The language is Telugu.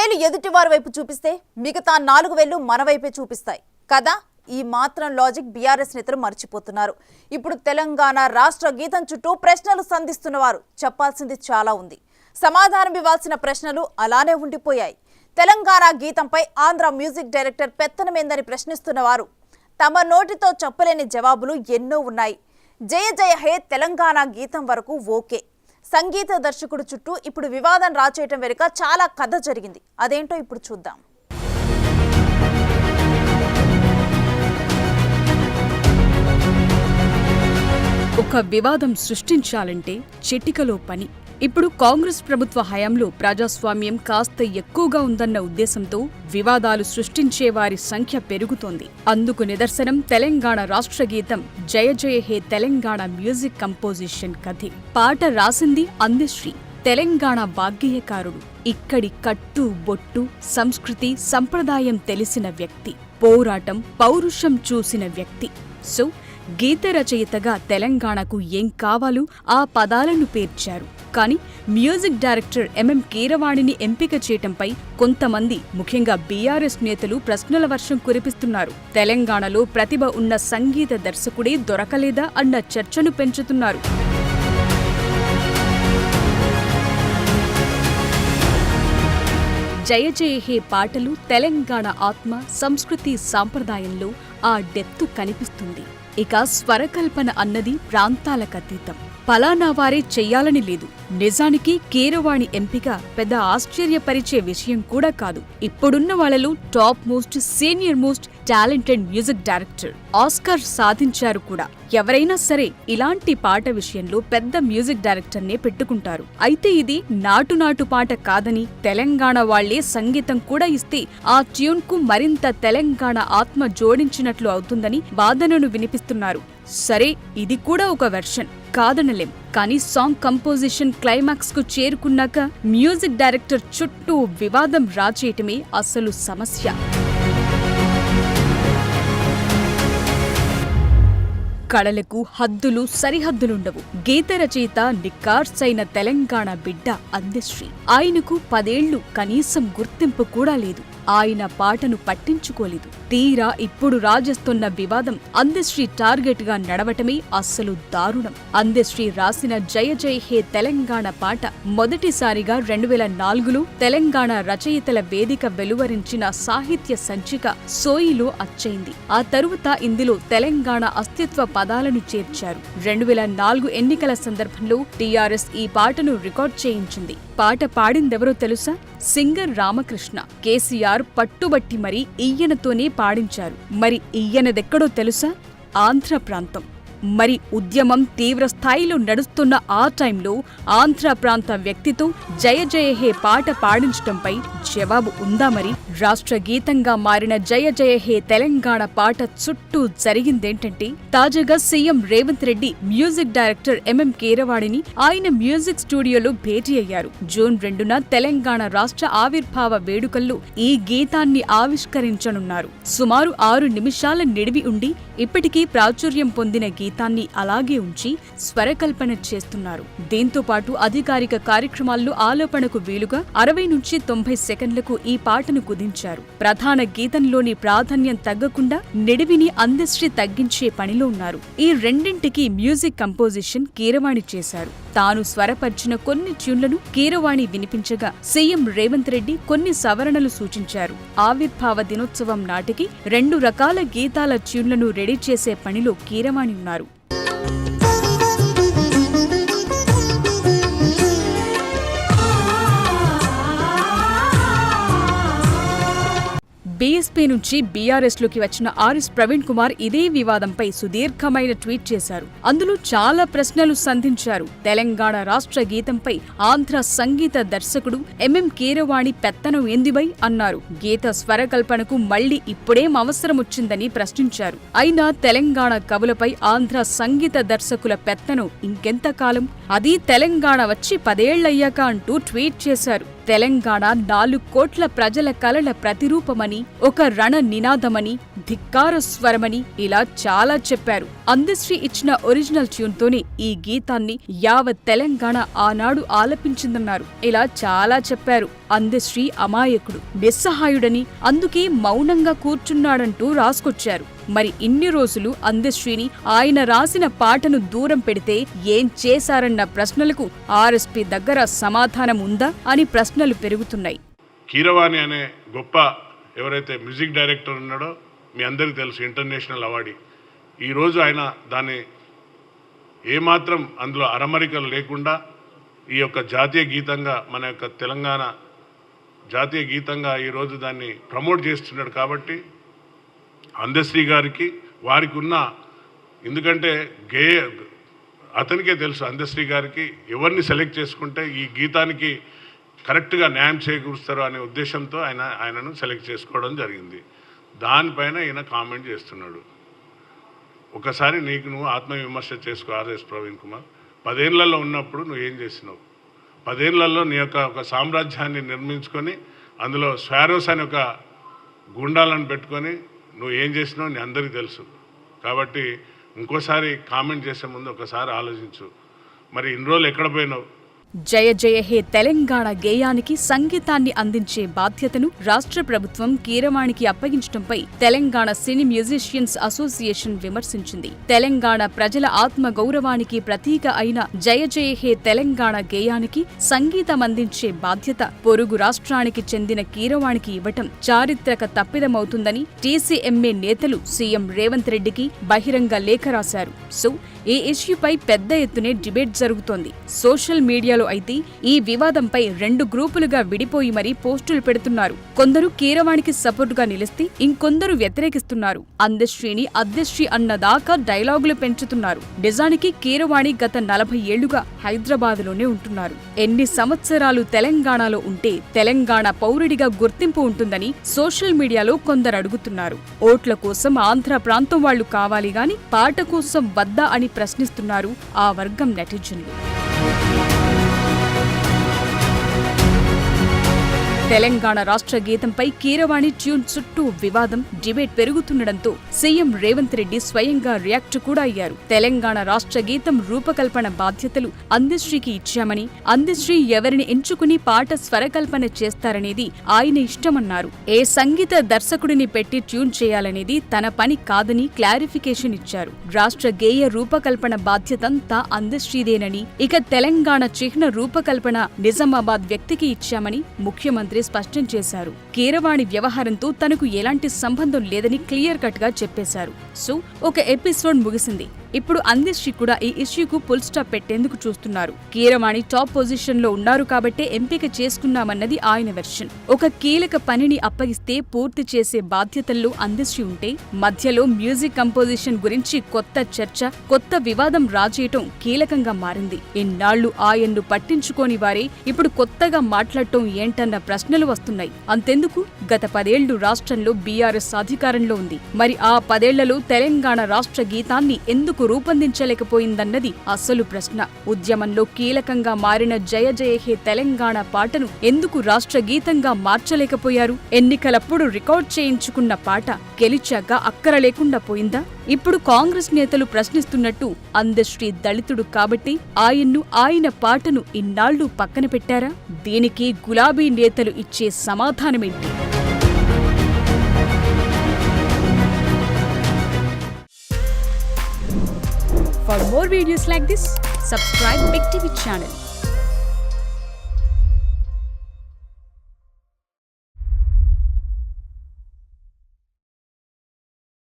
వేలు ఎదుటివారి వైపు చూపిస్తే మిగతా 4 వేలు మన వైపే చూపిస్తాయి కదా. ఈ మాత్రం లాజిక్ బీఆర్ఎస్ నేతలు మర్చిపోతున్నారు. ఇప్పుడు తెలంగాణ రాష్ట్ర గీతం చుట్టూ ప్రశ్నలు సంధిస్తున్నవారు చెప్పాల్సింది చాలా ఉంది. సమాధానం ఇవ్వాల్సిన ప్రశ్నలు అలానే ఉండిపోయాయి. తెలంగాణ గీతంపై ఆంధ్ర మ్యూజిక్ డైరెక్టర్ పెత్తనమేందని ప్రశ్నిస్తున్నవారు తమ నోటితో చెప్పలేని జవాబులు ఎన్నో ఉన్నాయి. జయ జయ హే తెలంగాణ గీతం వరకు ఓకే. సంగీత దర్శకుడు చుట్టూ ఇప్పుడు వివాదం రాచేయటం వెనుక చాలా కథ జరిగింది. అదేంటో ఇప్పుడు చూద్దాం. ఒక వివాదం సృష్టించాలంటే చిటికలో పని. ఇప్పుడు కాంగ్రెస్ ప్రభుత్వ హయాంలో ప్రజాస్వామ్యం కాస్త ఎక్కువగా ఉందన్న ఉద్దేశంతో వివాదాలు సృష్టించే వారి సంఖ్య పెరుగుతోంది. అందుకు నిదర్శనం తెలంగాణ రాష్ట్ర గీతం జయ జయ హే తెలంగాణ మ్యూజిక్ కంపోజిషన్ కథే. పాట రాసింది అందశ్రీ, తెలంగాణ వాగ్గేయకారుడు, ఇక్కడి కట్టు బొట్టు సంస్కృతి సంప్రదాయం తెలిసిన వ్యక్తి, పోరాటం పౌరుషం చూసిన వ్యక్తి. సో గీత రచయితగా తెలంగాణకు ఏం కావాలో ఆ పదాలను పేర్చారు. కానీ మ్యూజిక్ డైరెక్టర్ ఎంఎం కీరవాణిని ఎంపిక చేయటంపై కొంతమంది, ముఖ్యంగా బీఆర్ఎస్ నేతలు ప్రశ్నల వర్షం కురిపిస్తున్నారు. తెలంగాణలో ప్రతిభ ఉన్న సంగీత దర్శకుడే దొరకలేదా అన్న చర్చను పెంచుతున్నారు. జయ జయ హే పాటలు తెలంగాణ ఆత్మ సంస్కృతి సాంప్రదాయంలో ఆ డెప్తు కనిపిస్తుంది. ఇక స్వరకల్పన అన్నది ప్రాంతాలకతీతం. పలానా వారే చెయ్యాలని లేదు. నిజానికి కీరవాణి ఎంపిక పెద్ద ఆశ్చర్యపరిచే విషయం కూడా కాదు. ఇప్పుడున్న వాళ్లలో top most senior most talented music director, Oscar సాధించారు కూడా. ఎవరైనా సరే ఇలాంటి పాట విషయంలో పెద్ద మ్యూజిక్ డైరెక్టర్నే పెట్టుకుంటారు. అయితే ఇది నాటు పాట కాదని, తెలంగాణ వాళ్లే సంగీతం కూడా ఇస్తే ఆ ట్యూన్ కు మరింత తెలంగాణ ఆత్మ జోడించినట్లు అవుతుందని వాదనను వినిపిస్తున్నారు. సరే, ఇది కూడా ఒక వెర్షన్ కాదనలేం. కానీ సాంగ్ కంపోజిషన్ క్లైమాక్స్ కు చేరుకున్నాక మ్యూజిక్ డైరెక్టర్ చుట్టూ వివాదం రాచేయటమే అసలు సమస్య. కళలకు హద్దులు సరిహద్దులుండవు. గీత రచయిత నిక్కార్సైన తెలంగాణ బిడ్డ అందశ్రీ. ఆయనకు 10 ఏళ్లు కనీసం గుర్తింపు కూడా లేదు. ఆయన పాటను పట్టించుకోలేదు. తీరా ఇప్పుడు రాజేస్తున్న వివాదం అందశ్రీ టార్గెట్ గా నడవటమే అస్సలు దారుణం. అందశ్రీ రాసిన జయ జయ హే తెలంగాణ పాట మొదటిసారిగా 2004లో తెలంగాణ రచయితల వేదిక వెలువరించిన సాహిత్య సంచిక సోయిలో అచ్చయింది. ఆ తరువాత ఇందులో తెలంగాణ అస్తిత్వ పదాలను చేర్చారు. 2004 ఎన్నికల సందర్భంలో టీఆర్ఎస్ ఈ పాటను రికార్డ్ చేయించింది. పాట పాడిందెవరో తెలుసా? సింగర్ రామకృష్ణ. కేసీఆర్ పట్టుబట్టి మరీ ఈయనతోనే పాడించారు. మరి ఈయనదెక్కడో తెలుసా? ఆంధ్ర ప్రాంతం. మరి ఉద్యమం తీవ్ర స్థాయిలో నడుస్తున్న ఆ టైంలో ఆంధ్ర ప్రాంత వ్యక్తితో జయ జయ హే పాట పాడించటంపై జవాబు ఉందా? మరి రాష్ట్ర గీతంగా మారిన జయ జయ హే తెలంగాణ పాట చుట్టూ జరిగిందేంటంటే, తాజాగా CM Revanth Reddy music director MM కీరవాణిని ఆయన మ్యూజిక్ స్టూడియోలో భేటీ అయ్యారు. జూన్ 2న తెలంగాణ రాష్ట్ర ఆవిర్భావ వేడుకల్లో ఈ గీతాన్ని ఆవిష్కరించనున్నారు. సుమారు 6 నిమిషాల నిడివి ఉండి ఇప్పటికీ ప్రాచుర్యం పొందిన గీతాన్ని అలాగే ఉంచి స్వరకల్పన చేస్తున్నారు. దీంతో పాటు అధికారిక కార్యక్రమాల్లో ఆలోపనకు వీలుగా 60 నుంచి 90 సెకండ్లకు ఈ పాటను కుదించారు. ప్రధాన గీతంలోని ప్రాధాన్యం తగ్గకుండా నిడివిని అందశ్రీ తగ్గించే పనిలో ఉన్నారు. ఈ రెండింటికి మ్యూజిక్ కంపోజిషన్ కీరవాణి చేశారు. తాను స్వరపరిచిన కొన్ని ట్యూన్లను కీరవాణి వినిపించగా సీఎం రేవంత్ రెడ్డి కొన్ని సవరణలు సూచించారు. ఆవిర్భావ దినోత్సవం నాటికి 2 రకాల గీతాల ట్యూన్లను రెడీ చేసే పనిలో కీరవాణి ఉన్నారు. బీఎస్పీ నుంచి బీఆర్ఎస్లోకి వచ్చిన ఆర్ఎస్ ప్రవీణ్ కుమార్ ఇదే వివాదంపై సుదీర్ఘమైన ట్వీట్ చేశారు. అందులో చాలా ప్రశ్నలు సంధించారు. తెలంగాణ రాష్ట్ర గీతంపై ఆంధ్ర సంగీత దర్శకుడు ఎంఎం కీరవాణి పెత్తనం ఏందిబై అన్నారు. గీత స్వరకల్పనకు మళ్లీ ఇప్పుడేం అవసరం వచ్చిందని ప్రశ్నించారు. అయినా తెలంగాణ కవులపై ఆంధ్ర సంగీత దర్శకుల పెత్తనం ఇంకెంతకాలం? అది తెలంగాణ వచ్చి 10 ఏళ్లయ్యాక అంటూ ట్వీట్ చేశారు. తెలంగాణ 4 కోట్ల ప్రజల కలల ప్రతిరూపమని, ఒక రణ నినాదమని, ధిక్కార స్వరమని ఇలా చాలా చెప్పారు. అందశ్రీ ఇచ్చిన ఒరిజినల్ ట్యూన్తోనే ఈ గీతాన్ని యావత్ తెలంగాణ ఆనాడు ఆలపించిందన్నారు. ఇలా చాలా చెప్పారు. అందశ్రీ అమాయకుడు, నిస్సహాయుడని, అందుకే మౌనంగా కూర్చున్నాడంటూ రాసుకొచ్చారు. మరి ఇన్ని రోజులు అందశ్రీని ఆయన రాసిన పాటను దూరం పెడితే ఏం చేశారన్న ప్రశ్నలకు ఆర్ఎస్పీ దగ్గర సమాధానం ఉందా అని ప్రశ్నలు పెరుగుతున్నాయి. కీరవాణి అనే గొప్ప ఎవరైతే మ్యూజిక్ డైరెక్టర్ ఉన్నాడో మీ అందరికీ తెలుసు, ఇంటర్నేషనల్ అవార్డు. ఈరోజు ఆయన దాన్ని ఏమాత్రం అందులో అరమరికలు లేకుండా ఈ యొక్క జాతీయ గీతంగా, మన యొక్క తెలంగాణ జాతీయ గీతంగా ఈరోజు దాన్ని ప్రమోట్ చేస్తున్నాడు. కాబట్టి అందశ్రీ గారికి వారికి ఉన్న, ఎందుకంటే అతనికే తెలుసు అందశ్రీ గారికి ఎవరిని సెలెక్ట్ చేసుకుంటే ఈ గీతానికి కరెక్ట్గా న్యాయం చేకూరుస్తారు అనే ఉద్దేశంతో ఆయనను సెలెక్ట్ చేసుకోవడం జరిగింది. దానిపైన ఈయన కామెంట్ చేస్తున్నాడు. ఒకసారి నీకు నువ్వు ఆత్మవిమర్శ చేసుకో. ఆర్ఎస్ ప్రవీణ్ కుమార్, 10 ఏళ్లలో ఉన్నప్పుడు నువ్వు ఏం చేసినావు? 10 ఏళ్లలో నీ యొక్క ఒక సామ్రాజ్యాన్ని నిర్మించుకొని అందులో స్వారోస్ అనే ఒక గుండాలను పెట్టుకొని నువ్వు ఏం చేసినావు నీ అందరికీ తెలుసు. కాబట్టి ఇంకోసారి కామెంట్ చేసే ముందు ఒకసారి ఆలోచించు. మరి ఇన్ని రోజులు ఎక్కడ పోయినావు? జయ జయ హే తెలంగాణ గేయానికి సంగీతాన్ని అందించే బాధ్యతను రాష్ట్ర ప్రభుత్వం కీరవాణికి అప్పగించడంపై తెలంగాణ సినీ మ్యూజిషియన్స్ అసోసియేషన్ విమర్శించింది. తెలంగాణ ప్రజల ఆత్మ గౌరవానికి ప్రతీక అయిన జయ జయ హే తెలంగాణ గేయానికి సంగీతం అందించే బాధ్యత పొరుగు రాష్ట్రానికి చెందిన కీరవాణికి ఇవ్వటం చారిత్రక తప్పిదమవుతుందని టీసీఎంఏ నేతలు సీఎం రేవంత్ రెడ్డికి బహిరంగ లేఖ రాశారు. సో ఈ ఇష్యూపై పెద్ద ఎత్తునే డిబేట్ జరుగుతోంది. సోషల్ మీడియాలో అయితే ఈ వివాదంపై 2 గ్రూపులుగా విడిపోయి మరీ పోస్టులు పెడుతున్నారు. కొందరు కీరవాణికి సపోర్టుగా నిలిస్తే ఇంకొందరు వ్యతిరేకిస్తున్నారు. అందశ్రీని అద్దశ్రీ అన్నదాకా డైలాగులు పెంచుతున్నారు. నిజానికి కీరవాణి గత 40 ఏళ్లుగా హైదరాబాద్లోనే ఉంటున్నారు. ఎన్ని సంవత్సరాలు తెలంగాణలో ఉంటే తెలంగాణ పౌరుడిగా గుర్తింపు ఉంటుందని సోషల్ మీడియాలో కొందరు అడుగుతున్నారు. ఓట్ల కోసం ఆంధ్ర ప్రాంతం వాళ్లు కావాలి గాని పాట కోసం వద్దా అని ప్రశ్నిస్తున్నారు ఆ వర్గం నెటిజన్లు. తెలంగాణ రాష్ట్ర గీతంపై కీరవాణి ట్యూన్ చుట్టూ వివాదం, డిబేట్ పెరుగుతుండటంతో సీఎం రేవంత్ రెడ్డి స్వయంగా రియాక్ట్ కూడా అయ్యారు. తెలంగాణ రాష్ట్ర గీతం రూపకల్పన బాధ్యతలు అందశ్రీకి ఇచ్చామని, అందశ్రీ ఎవరిని ఎంచుకుని పాట స్వరకల్పన చేస్తారనేది ఆయన ఇష్టమన్నారు. ఏ సంగీత దర్శకుడిని పెట్టి ట్యూన్ చేయాలనేది తన పని కాదని క్లారిఫికేషన్ ఇచ్చారు. రాష్ట్ర గేయ రూపకల్పన బాధ్యతంతా అందశ్రీదేనని, ఇక తెలంగాణ చిహ్న రూపకల్పన నిజామాబాద్ వ్యక్తికి ఇచ్చామని ముఖ్యమంత్రి స్పష్టం చేశారు. కీరవాణి వ్యవహారంతో తనకు ఎలాంటి సంబంధం లేదని క్లియర్ కట్ గా చెప్పేశారు. సో ఒక ఎపిసోడ్ ముగిసింది. ఇప్పుడు అందశ్రీ కూడా ఈ ఇష్యూకు ఫుల్ స్టాప్ పెట్టేందుకు చూస్తున్నారు. కీరవాణి టాప్ పొజిషన్ లో ఉన్నారు కాబట్టే ఎంపిక చేసుకున్నామన్నది ఆయన వెర్షన్. ఒక కీలక పనిని అప్పగిస్తే పూర్తి చేసే బాధ్యతల్లో అందశ్రీ ఉంటే మధ్యలో మ్యూజిక్ కంపోజిషన్ గురించి కొత్త చర్చ, కొత్త వివాదం రాజేయటం కీలకంగా మారింది. ఇన్నాళ్లు ఆయన్ను పట్టించుకోని వారే ఇప్పుడు కొత్తగా మాట్లాడటం ఏంటన్న ప్రశ్నలు వస్తున్నాయి. అంతెందుకు, గత 10 ఏళ్లు రాష్ట్రంలో బీఆర్ఎస్ అధికారంలో ఉంది. మరి ఆ 10 ఏళ్లలో తెలంగాణ రాష్ట్ర గీతాన్ని ఎందుకు రూపొందించలేకపోయిందన్నది అసలు ప్రశ్న. ఉద్యమంలో కీలకంగా మారిన జయ జయ హే తెలంగాణ పాటను ఎందుకు రాష్ట్ర గీతంగా మార్చలేకపోయారు? ఎన్నికలప్పుడు రికార్డ్ చేయించుకున్న పాట గెలిచాక అక్కర లేకుండా పోయిందా? ఇప్పుడు కాంగ్రెస్ నేతలు ప్రశ్నిస్తున్నట్టు అందశ్రీ దళితుడు కాబట్టి ఆయన్ను, ఆయన పాటను ఇన్నాళ్లు పక్కన పెట్టారా? దీనికి గులాబీ నేతలు ఇచ్చే సమాధానమేంటి? For more videos like this, subscribe Big TV channel.